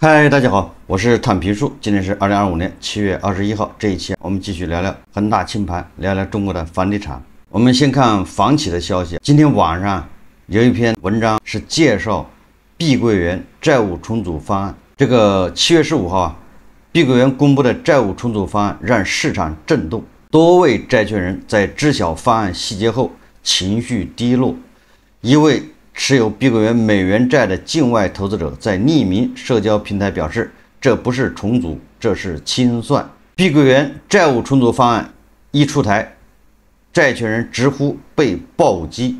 嗨，大家好，我是坦皮叔。今天是2025年7月21号，这一期我们继续聊聊恒大清盘，聊聊中国的房地产。我们先看房企的消息。今天晚上有一篇文章是介绍碧桂园债务重组方案。这个7月15号啊，碧桂园公布的债务重组方案让市场震动，多位债权人在知晓方案细节后情绪低落。一位持有碧桂园美元债的境外投资者在匿名社交平台表示，这不是重组，这是清算。碧桂园债务重组方案一出台，债权人直呼被暴击。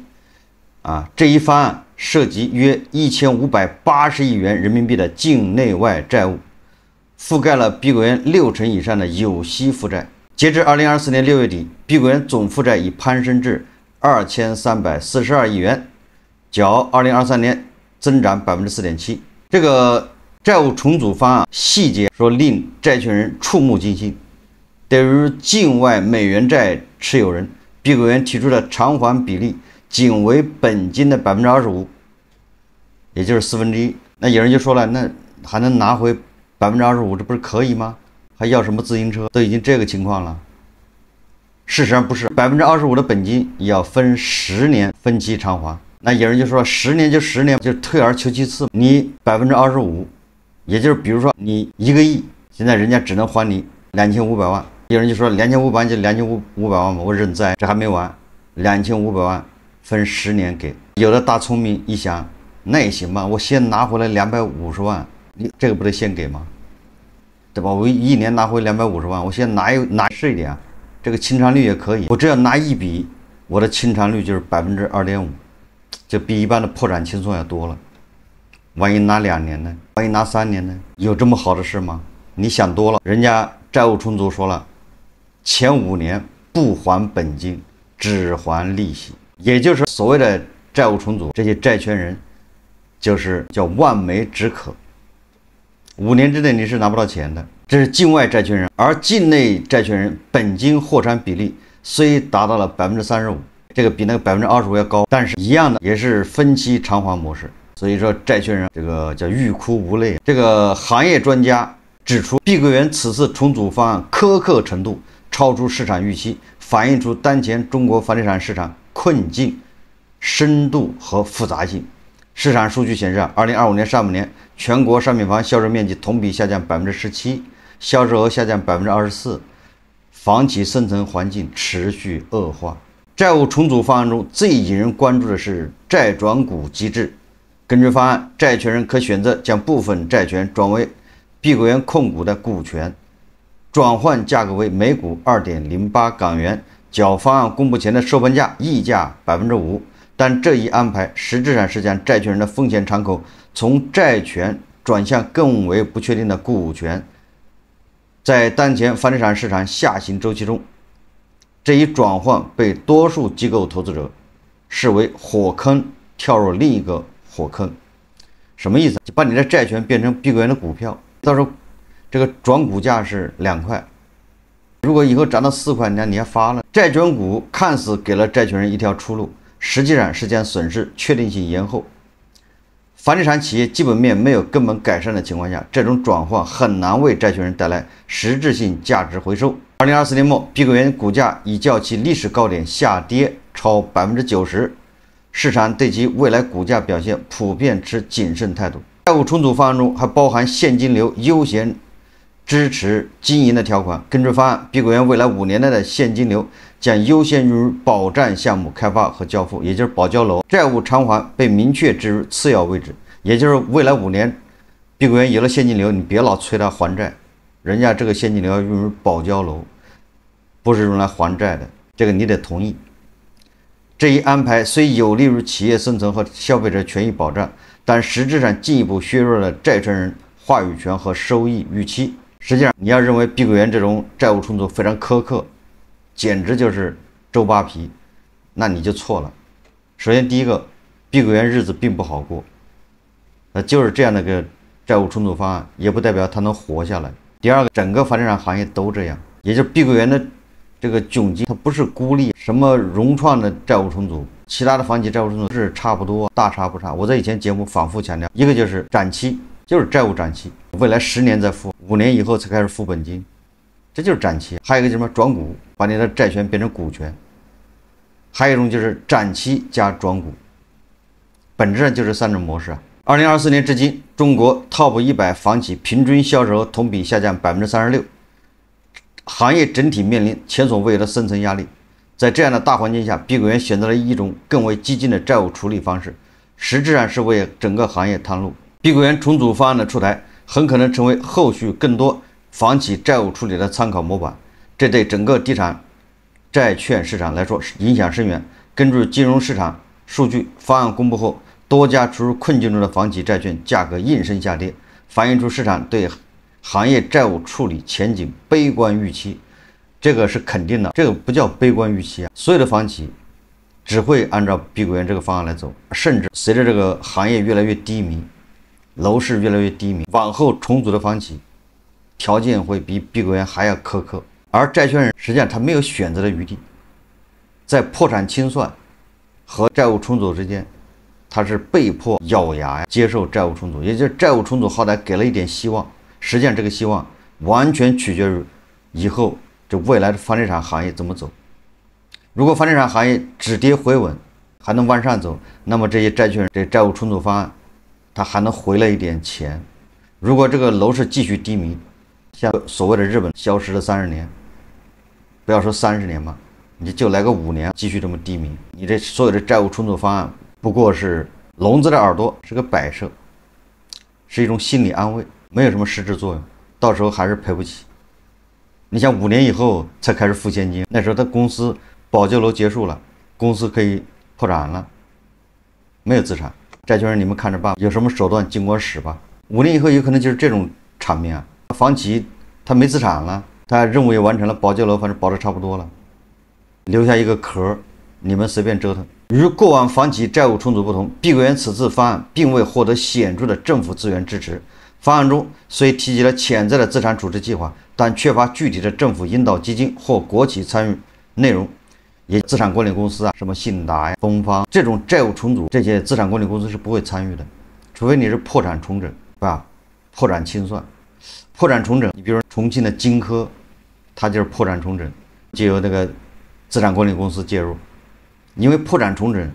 这一方案涉及约1580亿元人民币的境内外债务，覆盖了碧桂园60%以上的有息负债。截至2024年6月底，碧桂园总负债已攀升至2342亿元，较2023年增长4.7%。这个债务重组方案细节说令债权人触目惊心。对于境外美元债持有人，碧桂园提出的偿还比例仅为本金的25%，也就是1/4。那有人就说了，那还能拿回25%，这不是可以吗？还要什么自行车？都已经这个情况了。事实上不是，25%的本金也要分10年分期偿还。那有人就说10年就10年，就退而求其次，你25%，也就是比如说你1个亿，现在人家只能还你2500万。有人就说2500万就2500万嘛，我认栽，这还没完，2500万分10年给。有的大聪明一想，那也行吧，我先拿回来250万，你这个不得先给吗？对吧？我1年拿回250万，我先拿是一点啊，这个清偿率也可以。我只要拿一笔，我的清偿率就是2.5%。就比一般的破产清算要多了。万一拿2年呢？万一拿3年呢？有这么好的事吗？你想多了。人家债务重组说了，前5年不还本金，只还利息。也就是所谓的债务重组，这些债权人就是叫望梅止渴，5年之内你是拿不到钱的。这是境外债权人，而境内债权人本金获偿比例虽达到了35%。这个比那个25%要高，但是一样的也是分期偿还模式。所以说债权人这个叫欲哭无泪。这个行业专家指出，碧桂园此次重组方案苛刻程度超出市场预期，反映出当前中国房地产市场困境深度和复杂性。市场数据显示，2025年上半年全国商品房销售面积同比下降17%，销售额下降24%，房企生存环境持续恶化。债务重组方案中最引人关注的是债转股机制。根据方案，债权人可选择将部分债权转为碧桂园控股的股权，转换价格为每股2.08港元，较方案公布前的收盘价溢价5%。但这一安排实质上是将债权人的风险敞口从债权转向更为不确定的股权。在当前房地产市场下行周期中，这一转换被多数机构投资者视为火坑跳入另一个火坑。什么意思？就把你的债权变成碧桂园的股票，到时候这个转股价是2块，如果以后涨到4块，那你还发了。债转股看似给了债权人一条出路，实际上是将损失确定性延后。房地产企业基本面没有根本改善的情况下，这种转换很难为债权人带来实质性价值回收。2024年末，碧桂园股价已较其历史高点下跌超90%，市场对其未来股价表现普遍持谨慎态度。债务重组方案中还包含现金流优先支持经营的条款。根据方案，碧桂园未来5年内的现金流将优先用于保障项目开发和交付，也就是保交楼。债务偿还被明确置于次要位置，也就是未来5年，碧桂园有了现金流，你别老催他还债，人家这个现金流要用于保交楼，不是用来还债的，这个你得同意。这一安排虽有利于企业生存和消费者权益保障，但实质上进一步削弱了债权人话语权和收益预期。实际上，你要认为碧桂园这种债务重组非常苛刻，简直就是周扒皮，那你就错了。首先，第一个，碧桂园日子并不好过，就是这样的一个债务重组方案，也不代表它能活下来。第二个，整个房地产行业都这样，也就是碧桂园的这个窘境，它不是孤立，什么融创的债务重组，其他的房企债务重组是差不多，大差不差。我在以前节目反复强调，一个就是展期，就是债务展期，未来10年再付，5年以后才开始付本金，这就是展期。还有一个叫什么转股，把你的债权变成股权。还有一种就是展期加转股，本质上就是3种模式。2024年至今，中国 TOP 100房企平均销售额同比下降36%，行业整体面临前所未有的生存压力。在这样的大环境下，碧桂园选择了一种更为激进的债务处理方式，实质上是为整个行业探路。碧桂园重组方案的出台，很可能成为后续更多房企债务处理的参考模板，这对整个地产债券市场来说影响深远。根据金融市场数据，方案公布后，多家处于困境中的房企债券价格应声下跌，反映出市场对行业债务处理前景悲观预期。这个是肯定的，这个不叫悲观预期啊！所有的房企只会按照碧桂园这个方案来走，甚至随着这个行业越来越低迷，楼市越来越低迷，往后重组的房企条件会比碧桂园还要苛刻。而债权人实际上他没有选择的余地，在破产清算和债务重组之间，他是被迫咬牙接受债务重组，也就是债务重组好歹给了一点希望，实际上这个希望完全取决于以后这未来的房地产行业怎么走。如果房地产行业止跌回稳，还能往上走，那么这些债权人这债务重组方案，他还能回来一点钱。如果这个楼市继续低迷，像所谓的日本消失了30年，不要说30年吧，你就来个5年，继续这么低迷，你这所有的债务重组方案不过是聋子的耳朵，是个摆设，是一种心理安慰，没有什么实质作用，到时候还是赔不起。你像5年以后才开始付现金，那时候他公司保交楼结束了，公司可以破产了，没有资产，债权人你们看着办，有什么手段尽管使吧。5年以后有可能就是这种场面啊，房企他没资产了，他任务也完成了，保交楼反正保的差不多了，留下一个壳，你们随便折腾。与过往房企债务重组不同，碧桂园此次方案并未获得显著的政府资源支持。方案中虽提及了潜在的资产处置计划，但缺乏具体的政府引导基金或国企参与内容。也资产管理公司啊，什么信达呀、东方这种债务重组，这些资产管理公司是不会参与的，除非你是破产重整，是吧？破产清算、破产重整，你比如说重庆的金科，它就是破产重整，就由那个资产管理公司介入。因为破产重整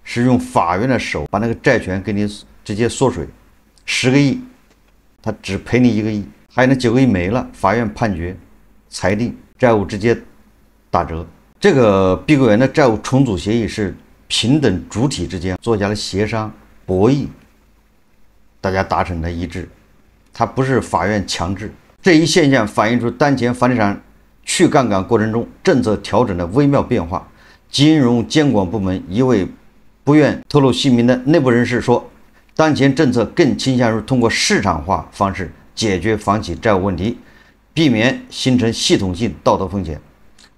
是用法院的手把那个债权给你直接缩水，10个亿，他只赔你1个亿，还有那9个亿没了，法院判决裁定债务直接打折。这个碧桂园的债务重组协议是平等主体之间做下了协商博弈，大家达成的一致，它不是法院强制。这一现象反映出当前房地产去杠杆过程中政策调整的微妙变化。金融监管部门一位不愿透露姓名的内部人士说，当前政策更倾向于通过市场化方式解决房企债务问题，避免形成系统性道德风险。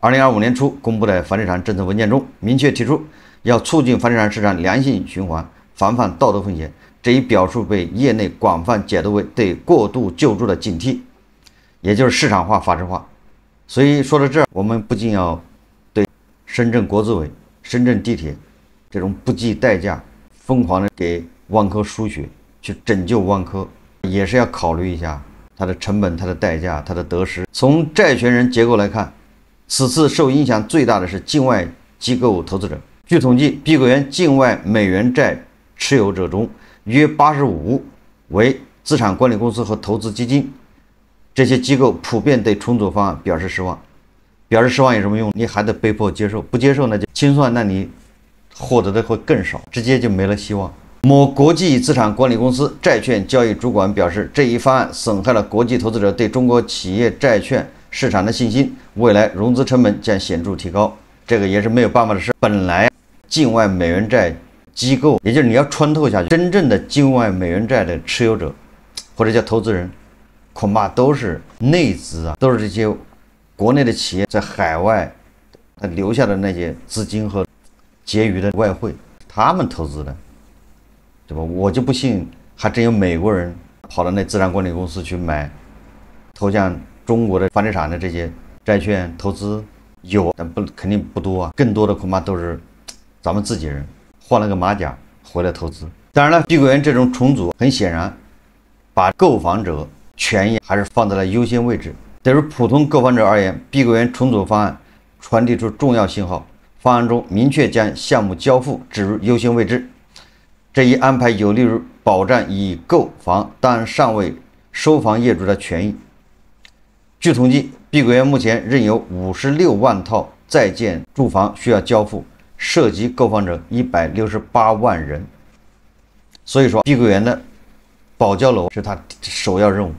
2025年初公布的房地产政策文件中明确提出，要促进房地产市场良性循环，防范道德风险。这一表述被业内广泛解读为对过度救助的警惕，也就是市场化、法治化。所以说到这儿，我们不仅要对深圳国资委、深圳地铁这种不计代价、疯狂的给万科输血，去拯救万科，也是要考虑一下它的成本、它的代价、它的得失。从债权人结构来看，此次受影响最大的是境外机构投资者。据统计，碧桂园境外美元债持有者中，约85%为资产管理公司和投资基金。这些机构普遍对重组方案表示失望。表示失望有什么用？你还得被迫接受，不接受那就清算，那你获得的会更少，直接就没了希望。某国际资产管理公司债券交易主管表示，这一方案损害了国际投资者对中国企业债券市场的信心，未来融资成本将显著提高。这个也是没有办法的事。本来境外美元债机构，也就是你要穿透下去，真正的境外美元债的持有者或者叫投资人，恐怕都是内资啊，都是这些国内的企业在海外他留下的那些资金和结余的外汇，他们投资的，对吧？我就不信还真有美国人跑到那资产管理公司去买投向中国的房地产的这些债券投资，有，但肯定不多啊，更多的恐怕都是咱们自己人换了个马甲回来投资。当然了，碧桂园这种重组很显然把购房者权益还是放在了优先位置。对于普通购房者而言，碧桂园重组方案传递出重要信号，方案中明确将项目交付置入优先位置。这一安排有利于保障已购房但尚未收房业主的权益。据统计，碧桂园目前仍有56万套在建住房需要交付，涉及购房者168万人。所以说，碧桂园的保交楼是它首要任务。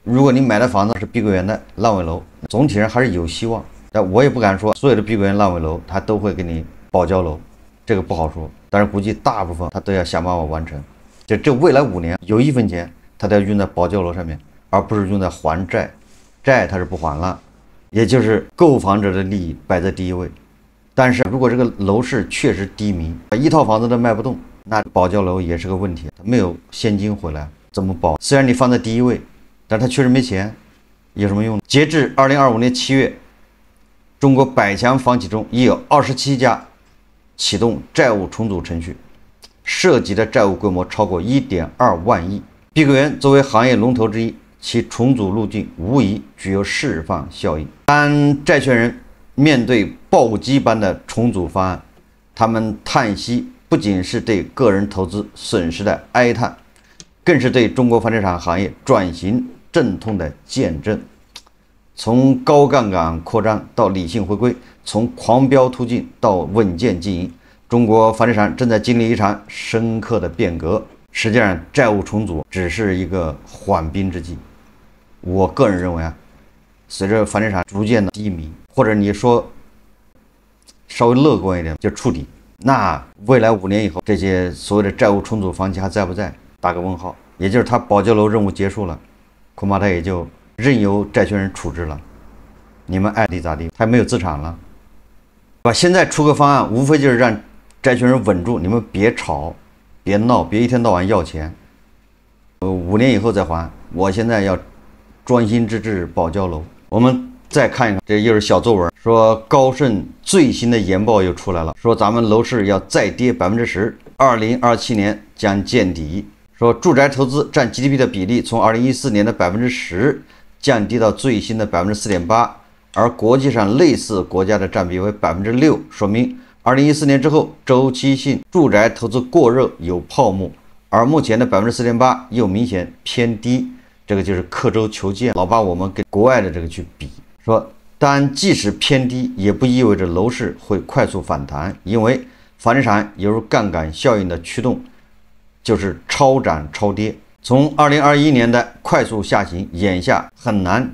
如果你买的房子是碧桂园的烂尾楼，总体上还是有希望。但我也不敢说所有的碧桂园烂尾楼它都会给你保交楼，这个不好说。但是估计大部分它都要想办法完成。这未来5年有1分钱，它都要用在保交楼上面，而不是用在还债。债它是不还了，也就是购房者的利益摆在第一位。但是如果这个楼市确实低迷，一套房子都卖不动，那保交楼也是个问题，它没有现金回来，怎么保？虽然你放在第一位，但它确实没钱，有什么用？截至2025年7月，中国百强房企中已有27家启动债务重组程序，涉及的债务规模超过1.2万亿。碧桂园作为行业龙头之一，其重组路径无疑具有释放效应。当债权人面对暴击般的重组方案，他们叹息不仅是对个人投资损失的哀叹，更是对中国房地产行业转型阵痛的见证。从高杠杆扩张到理性回归，从狂飙突进到稳健经营，中国房地产正在经历一场深刻的变革。实际上，债务重组只是一个缓兵之计。我个人认为随着房地产逐渐的低迷，或者你说稍微乐观一点，就触底，那未来5年以后，这些所谓的债务重组房企还在不在？打个问号。也就是他保交楼任务结束了，恐怕他也就任由债权人处置了，你们爱地咋地，他没有资产了。现在出个方案，无非就是让债权人稳住，你们别吵，别闹，别一天到晚要钱，5年以后再还。我现在要专心致志保交楼。我们再看一看，这又是小作文，说高盛最新的研报又出来了，说咱们楼市要再跌10%，2027年将见底。说住宅投资占 GDP 的比例从2014年的10%降低到最新的4.8%，而国际上类似国家的占比为6%，说明2014年之后周期性住宅投资过热有泡沫，而目前的4.8%又明显偏低。这个就是刻舟求剑，老把我们跟国外的这个去比。说但即使偏低，也不意味着楼市会快速反弹，因为房地产犹如杠杆效应的驱动，就是超涨超跌。从2021年的快速下行，眼下很难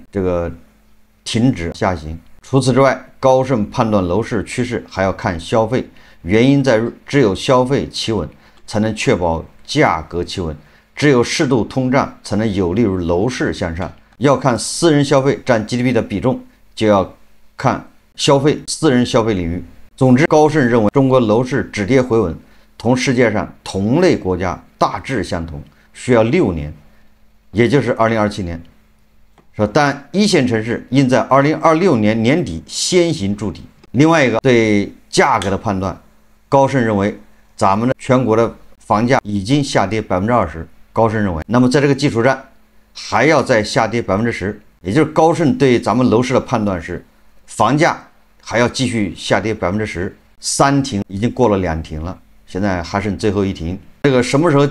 停止下行。除此之外，高盛判断楼市趋势还要看消费，原因在于只有消费企稳，才能确保价格企稳，只有适度通胀才能有利于楼市向上。要看私人消费占 GDP 的比重，就要看私人消费领域。总之，高盛认为中国楼市止跌回稳同世界上同类国家大致相同，需要6年，也就是2027年。说但一线城市应在2026年年底先行筑底。另外一个对价格的判断，高盛认为咱们的全国的房价已经下跌20%，高盛认为，那么在这个基础上还要再下跌10%，也就是高盛对咱们楼市的判断是，房价还要继续下跌10%，3停已经过了2停了，现在还剩最后1停。这个什么时候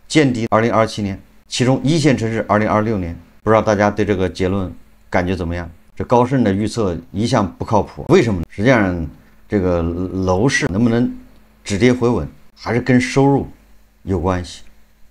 见底？2027年，其中一线城市2026年。不知道大家对这个结论感觉怎么样？这高盛的预测一向不靠谱，为什么呢？实际上，这个楼市能不能止跌回稳，还是跟收入有关系，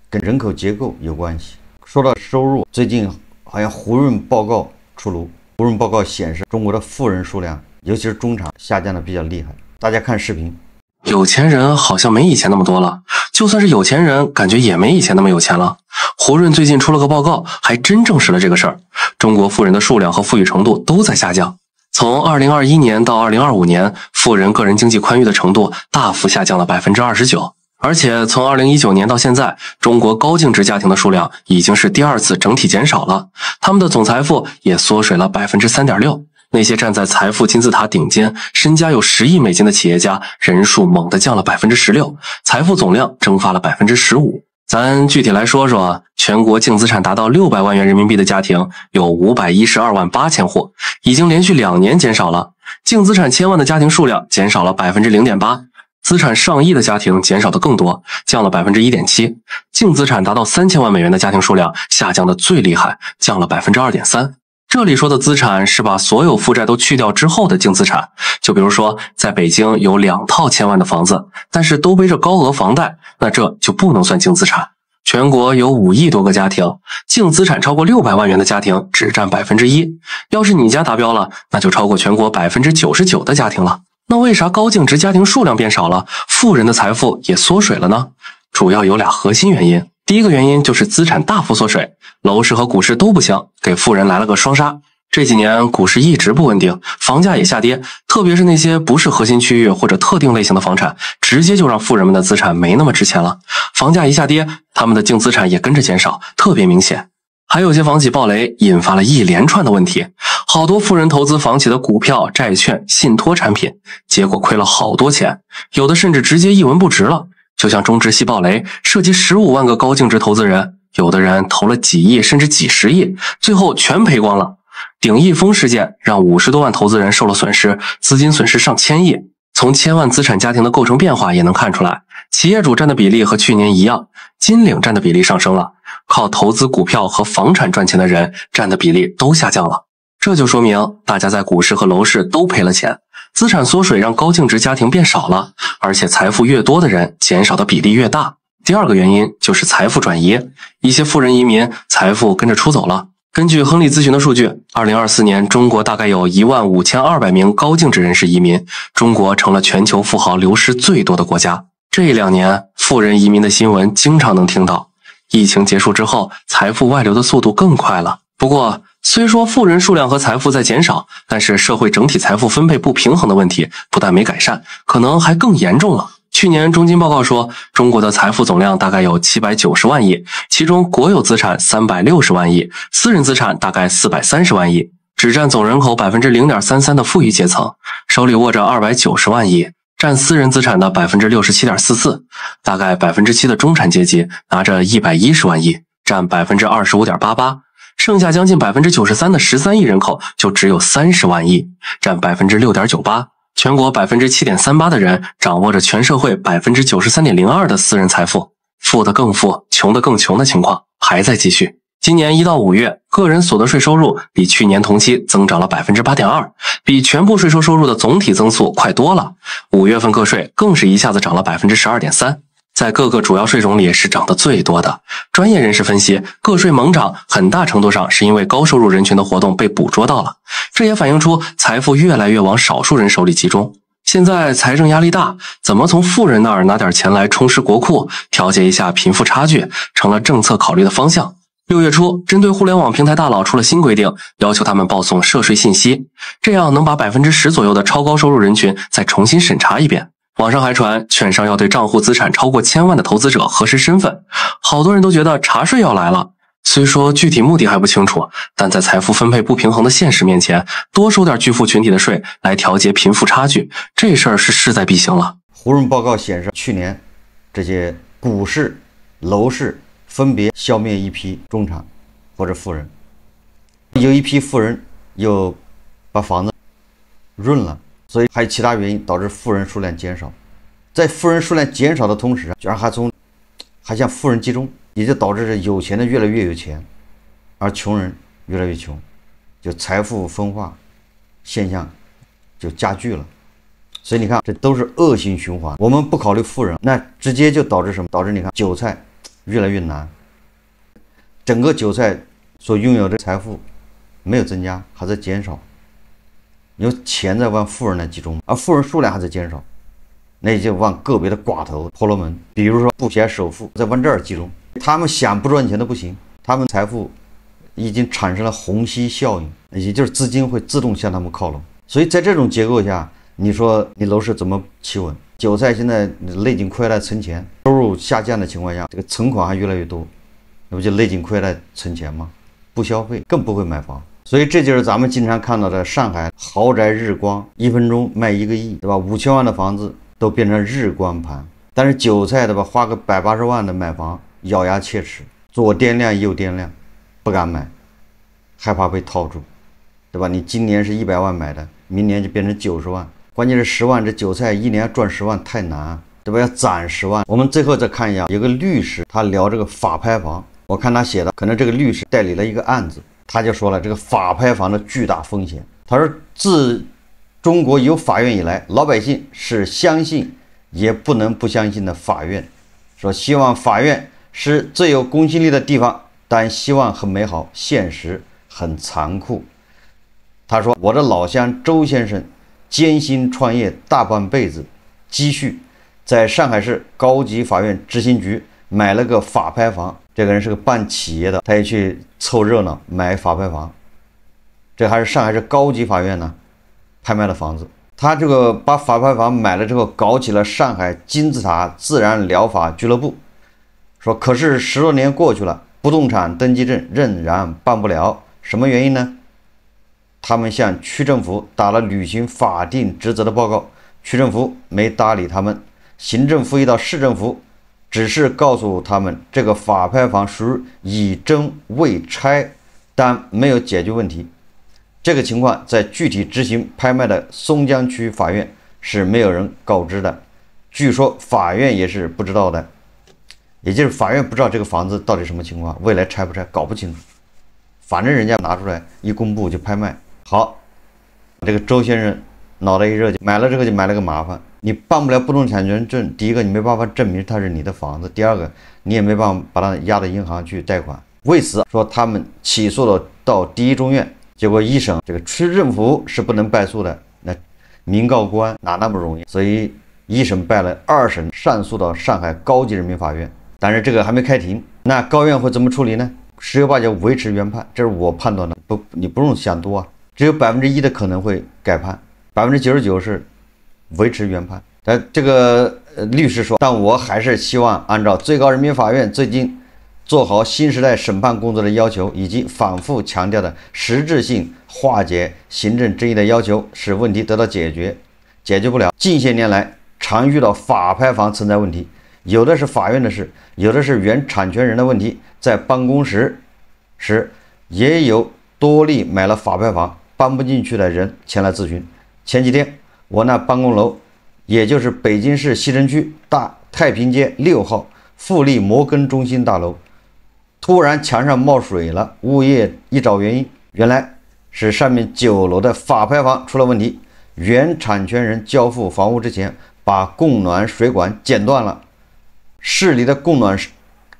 跟人口结构有关系。说到收入，最近好像胡润报告出炉，胡润报告显示中国的富人数量，尤其是中产下降的比较厉害。大家看视频。有钱人好像没以前那么多了，就算是有钱人，感觉也没以前那么有钱了。胡润最近出了个报告，还真证实了这个事儿。中国富人的数量和富裕程度都在下降。从2021年到2025年，富人个人经济宽裕的程度大幅下降了29%。而且从2019年到现在，中国高净值家庭的数量已经是第2次整体减少了，他们的总财富也缩水了3.6%。那些站在财富金字塔顶尖、身家有10亿美金的企业家，人数猛地降了16%，财富总量蒸发了15%。咱具体来说说，全国净资产达到600万元人民币的家庭有512万8千户，已经连续2年减少了。净资产1000万的家庭数量减少了 0.8%， 资产上亿的家庭减少的更多，降了 1.7%。净资产达到3000万美元的家庭数量下降的最厉害，降了 2.3%。这里说的资产是把所有负债都去掉之后的净资产，就比如说在北京有2套1000万的房子，但是都背着高额房贷，那这就不能算净资产。全国有5亿多个家庭，净资产超过600万元的家庭只占 1%。 要是你家达标了，那就超过全国 99% 的家庭了。那为啥高净值家庭数量变少了，富人的财富也缩水了呢？主要有2核心原因。第一个原因就是资产大幅缩水，楼市和股市都不行，给富人来了个双杀。这几年股市一直不稳定，房价也下跌，特别是那些不是核心区域或者特定类型的房产，直接就让富人们的资产没那么值钱了。房价一下跌，他们的净资产也跟着减少，特别明显。还有些房企暴雷，引发了一连串的问题。好多富人投资房企的股票、债券、信托产品，结果亏了好多钱，有的甚至直接一文不值了。就像中植系暴雷，涉及15万个高净值投资人，有的人投了几亿甚至几十亿，最后全赔光了。鼎益丰事件让50多万投资人受了损失，资金损失上千亿。从1000万资产家庭的构成变化也能看出来，企业主占的比例和去年一样，金领占的比例上升了，靠投资股票和房产赚钱的人占的比例都下降了。这就说明大家在股市和楼市都赔了钱，资产缩水让高净值家庭变少了，而且财富越多的人减少的比例越大。第二个原因就是财富转移，一些富人移民，财富跟着出走了。根据亨利咨询的数据，2024年中国大概有15200名高净值人士移民，中国成了全球富豪流失最多的国家。这2年富人移民的新闻经常能听到，疫情结束之后，财富外流的速度更快了。不过虽说富人数量和财富在减少，但是社会整体财富分配不平衡的问题不但没改善，可能还更严重了。去年中金报告说，中国的财富总量大概有790万亿，其中国有资产360万亿，私人资产大概430万亿，只占总人口 0.33% 的富裕阶层，手里握着290万亿，占私人资产的 67.44%， 大概 7% 的中产阶级拿着110万亿，占 25.88%， 剩下将近 93% 的13亿人口就只有30万亿，占 6.98%。全国 7.38% 的人掌握着全社会 93.02% 的私人财富，富得更富，穷得更穷的情况还在继续。今年1到5月，个人所得税收入比去年同期增长了 8.2%， 比全部税收收入的总体增速快多了。5月份个税更是一下子涨了 12.3%， 在各个主要税种里是涨得最多的。专业人士分析，个税猛涨很大程度上是因为高收入人群的活动被捕捉到了，这也反映出财富越来越往少数人手里集中。现在财政压力大，怎么从富人那儿拿点钱来充实国库，调节一下贫富差距，成了政策考虑的方向。6月初，针对互联网平台大佬出了新规定，要求他们报送涉税信息，这样能把 10% 左右的超高收入人群再重新审查一遍。网上还传券商要对账户资产超过1000万的投资者核实身份，好多人都觉得查税要来了。虽说具体目的还不清楚，但在财富分配不平衡的现实面前，多收点巨富群体的税来调节贫富差距，这事儿是势在必行了。胡润报告显示，去年这些股市、楼市分别消灭一批中产或者富人，有一批富人又把房子润了，所以还有其他原因导致富人数量减少。在富人数量减少的同时，居然还向富人集中，也就导致这有钱的越来越有钱，而穷人越来越穷，就财富分化现象就加剧了。所以你看，这都是恶性循环。我们不考虑富人，那直接就导致什么？导致你看韭菜越来越难，整个韭菜所拥有的财富没有增加，还在减少。有钱在往富人来集中，而富人数量还在减少，那也就往个别的寡头婆罗门，比如说布鞋首富，在往这儿集中。他们想不赚钱都不行，他们财富已经产生了虹吸效应，也就是资金会自动向他们靠拢。所以在这种结构下，你说你楼市怎么企稳？韭菜现在勒紧裤腰带存钱，收入下降的情况下，这个存款还越来越多，那不就勒紧裤腰带存钱吗？不消费，更不会买房。所以这就是咱们经常看到的上海豪宅日光，1分钟卖1个亿，对吧？5000万的房子都变成日光盘。但是韭菜，对吧？花个180万的买房，咬牙切齿，左掂量右掂量，不敢买，害怕被套住，对吧？你今年是100万买的，明年就变成90万，关键是10万，这韭菜一年赚10万太难，对吧？要攒10万。我们最后再看一下，有个律师他聊这个法拍房，我看他写的，可能这个律师代理了一个案子，他就说了这个法拍房的巨大风险。他说，自中国有法院以来，老百姓是相信也不能不相信的法院。说希望法院是最有公信力的地方，但希望很美好，现实很残酷。他说，我的老乡周先生艰辛创业大半辈子积蓄，在上海市高级法院执行局买了个法拍房。这个人是个办企业的，他也去凑热闹买法拍房。这还是上海市高级法院呢拍卖的房子。他这个把法拍房买了之后，搞起了上海金字塔自然疗法俱乐部。说可是10多年过去了，不动产登记证仍然办不了，什么原因呢？他们向区政府打了履行法定职责的报告，区政府没搭理他们。行政复议到市政府，只是告诉他们这个法拍房属于已征未拆，但没有解决问题。这个情况在具体执行拍卖的松江区法院是没有人告知的，据说法院也是不知道的，也就是法院不知道这个房子到底什么情况，未来拆不拆搞不清楚，反正人家拿出来一公布就拍卖。好，这个周先生脑袋一热，就买了这个就买了个麻烦。你办不了不动产权证，第一个你没办法证明它是你的房子，第二个你也没办法把它押到银行去贷款。为此说他们起诉了到第一中院，结果一审这个区政府是不能败诉的，那民告官哪那么容易？所以一审败了，2审上诉到上海高级人民法院，但是这个还没开庭。那高院会怎么处理呢？10有8九维持原判，这是我判断的，你不用想多啊，只有1%的可能会改判，99%是维持原判。但这个律师说，但我还是希望按照最高人民法院最近做好新时代审判工作的要求，以及反复强调的实质性化解行政争议的要求，使问题得到解决。解决不了，近些年来常遇到法拍房存在问题，有的是法院的事，有的是原产权人的问题。在办公室时，也有多例买了法拍房搬不进去的人前来咨询。前几天，我那办公楼，也就是北京市西城区大太平街6号富力摩根中心大楼，突然墙上冒水了，物业一找原因，原来是上面9楼的法拍房出了问题，原产权人交付房屋之前把供暖水管剪断了，市里的供暖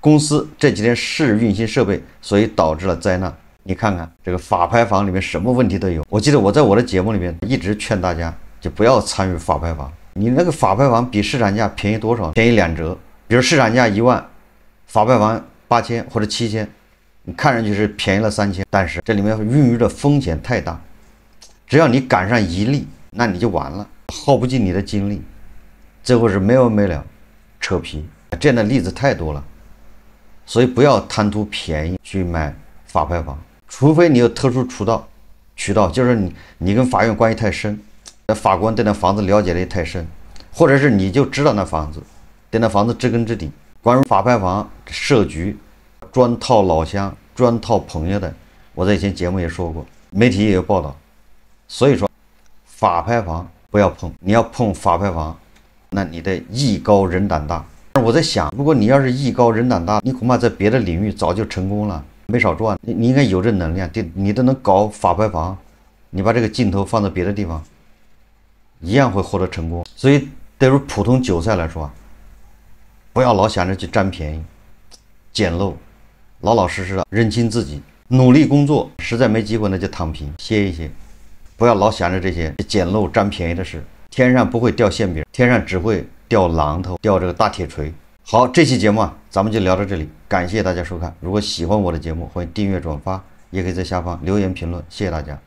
公司这几天试运行设备，所以导致了灾难。你看看这个法拍房里面什么问题都有。我记得我在我的节目里面一直劝大家就不要参与法拍房，你那个法拍房比市场价便宜多少？便宜2折。比如市场价1万，法拍房8000或者7000，你看上去是便宜了3000，但是这里面孕育的风险太大，只要你赶上一例，那你就完了，耗不尽你的精力，最后是没完没了，扯皮。这样的例子太多了，所以不要贪图便宜去买法拍房，除非你有特殊渠道，就是你跟法院关系太深，法官对那房子了解的也太深，或者是你就知道那房子，对那房子知根知底。关于法拍房设局专套老乡专套朋友的，我在以前节目也说过，媒体也有报道。所以说法拍房不要碰，你要碰法拍房，那你得艺高人胆大。我在想，如果你要是艺高人胆大，你恐怕在别的领域早就成功了，没少赚。你应该有这能量，你都能搞法拍房，你把这个劲头放在别的地方，一样会获得成功。所以对于普通韭菜来说，不要老想着去占便宜捡漏，老老实实的认清自己，努力工作，实在没机会那就躺平歇一歇，不要老想着这些捡漏占便宜的事。天上不会掉馅饼，天上只会掉榔头，掉这个大铁锤。好，这期节目咱们就聊到这里，感谢大家收看。如果喜欢我的节目，欢迎订阅转发，也可以在下方留言评论，谢谢大家。